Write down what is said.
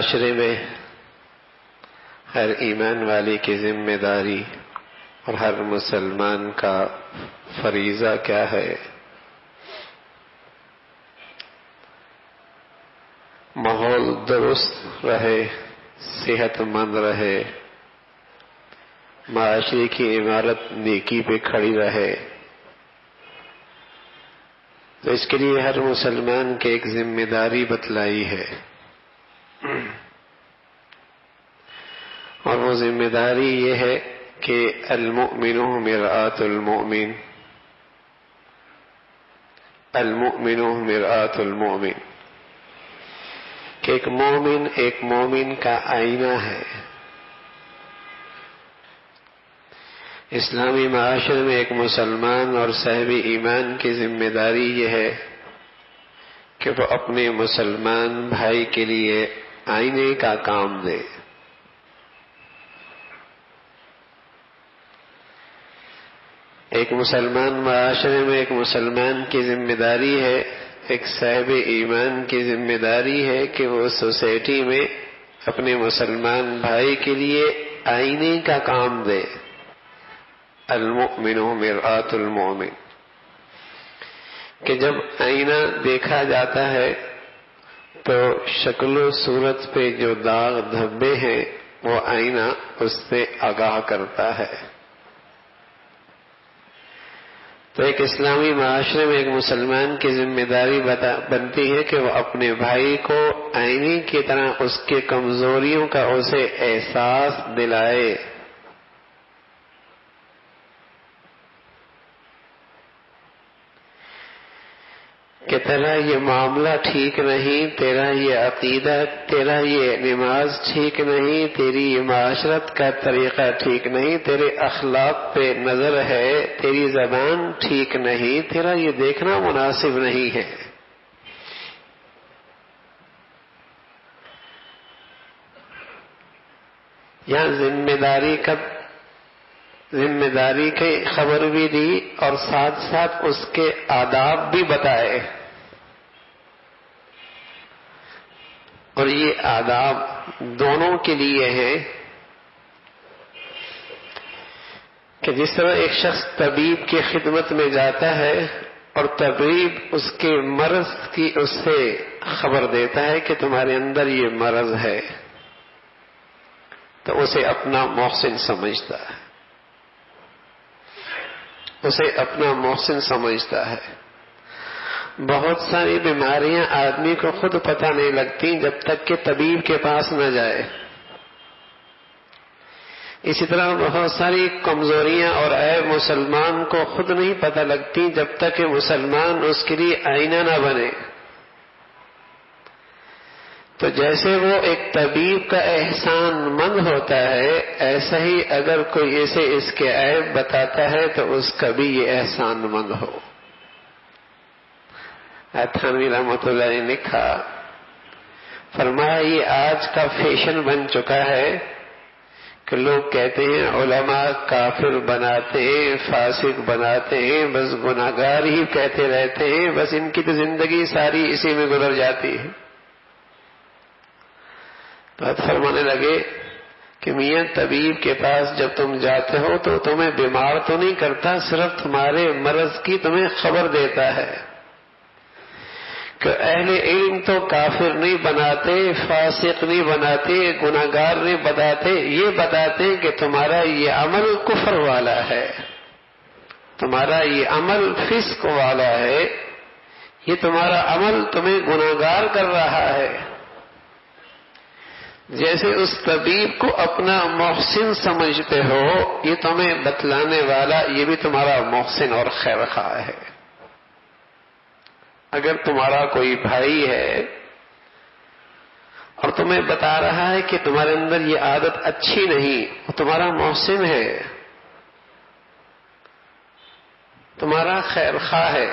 معاشرے میں ہر ایمان والے کی ذمہ داری اور ہر مسلمان کا فریضہ کیا ہے؟ ماحول درست رہے، صحت مند رہے، معاشرے کی عمارت نیکی پہ کھڑی رہے، تو اس کے لیے ہر مسلمان کی ایک ذمہ داری بتلائی ہے، اور وہ ذمہ داری یہ ہے کہ المؤمن مرآۃ المؤمن، المؤمن مرآۃ المؤمن، کہ ایک مومن کا آئینہ ہے۔ اسلامی معاشرے میں ایک مسلمان اور صاحب ایمان کی ذمہ داری یہ ہے کہ وہ اپنے مسلمان بھائی کے لیے آئینے کا کام دے۔ ایک مسلمان معاشرے میں ایک مسلمان کی ذمہ داری ہے، ایک صاحب ایمان کی ذمہ داری ہے کہ وہ سوسائٹی میں اپنے مسلمان بھائی کے لیے آئینے کا کام دے۔ المؤمن مرآۃ المؤمن، کہ جب آئینہ دیکھا جاتا ہے تو شکل و صورت پہ جو داغ دھبے ہیں وہ آئینہ اس سے آگاہ کرتا ہے۔ تو ایک اسلامی معاشرے میں ایک مسلمان کی ذمہ داری بنتی ہے کہ وہ اپنے بھائی کو آئینے کی طرح اس کے کمزوریوں کا اسے احساس دلائے، کہ تیرا یہ معاملہ ٹھیک نہیں، تیرا یہ عقیدہ، تیرا یہ نماز ٹھیک نہیں، تیری یہ معاشرت کا طریقہ ٹھیک نہیں، تیرے اخلاق پہ نظر ہے، تیری زبان ٹھیک نہیں، تیرا یہ دیکھنا مناسب نہیں ہے۔ یہاں ذمہ داری کی خبر بھی دی اور ساتھ ساتھ اس کے آداب بھی بتائے، اور یہ آداب دونوں کے لیے ہیں کہ جس طرح ایک شخص طبیب کی خدمت میں جاتا ہے اور طبیب اس کے مرض کی اس سے خبر دیتا ہے کہ تمہارے اندر یہ مرض ہے، تو اسے اپنا محسن سمجھتا ہے، اسے اپنا محسن سمجھتا ہے۔ بہت ساری بیماریاں آدمی کو خود پتہ نہیں لگتی جب تک کہ طبیب کے پاس نہ جائے۔ اسی طرح بہت ساری کمزوریاں اور عیب مسلمان کو خود نہیں پتہ لگتی جب تک کہ مسلمان اس کے لیے آئینہ نہ بنے۔ تو جیسے وہ ایک طبیب کا احسان مند ہوتا ہے، ایسا ہی اگر کوئی اسے اس کے عیب بتاتا ہے تو اس کا بھی یہ احسان مند ہو۔ تھانوی رحمۃ اللہ نے لکھا، فرمایا یہ آج کا فیشن بن چکا ہے کہ لوگ کہتے ہیں علماء کافر بناتے ہیں، فاسق بناتے ہیں، بس گناہگار ہی کہتے رہتے ہیں، بس ان کی تو زندگی ساری اسی میں گزر جاتی ہے۔ بات فرمانے لگے کہ میاں طبیب کے پاس جب تم جاتے ہو تو تمہیں بیمار تو نہیں کرتا، صرف تمہارے مرض کی تمہیں خبر دیتا ہے، کہ اہل علم تو کافر نہیں بناتے، فاسق نہیں بناتے، گناہگار نہیں بتاتے، یہ بتاتے کہ تمہارا یہ عمل کفر والا ہے، تمہارا یہ عمل فسق والا ہے، یہ تمہارا عمل تمہیں گناہگار کر رہا ہے۔ جیسے اس طبیب کو اپنا محسن سمجھتے ہو، یہ تمہیں بتلانے والا یہ بھی تمہارا محسن اور خیر خواہ ہے۔ اگر تمہارا کوئی بھائی ہے اور تمہیں بتا رہا ہے کہ تمہارے اندر یہ عادت اچھی نہیں، وہ تمہارا محسن ہے، تمہارا خیر خواہ ہے،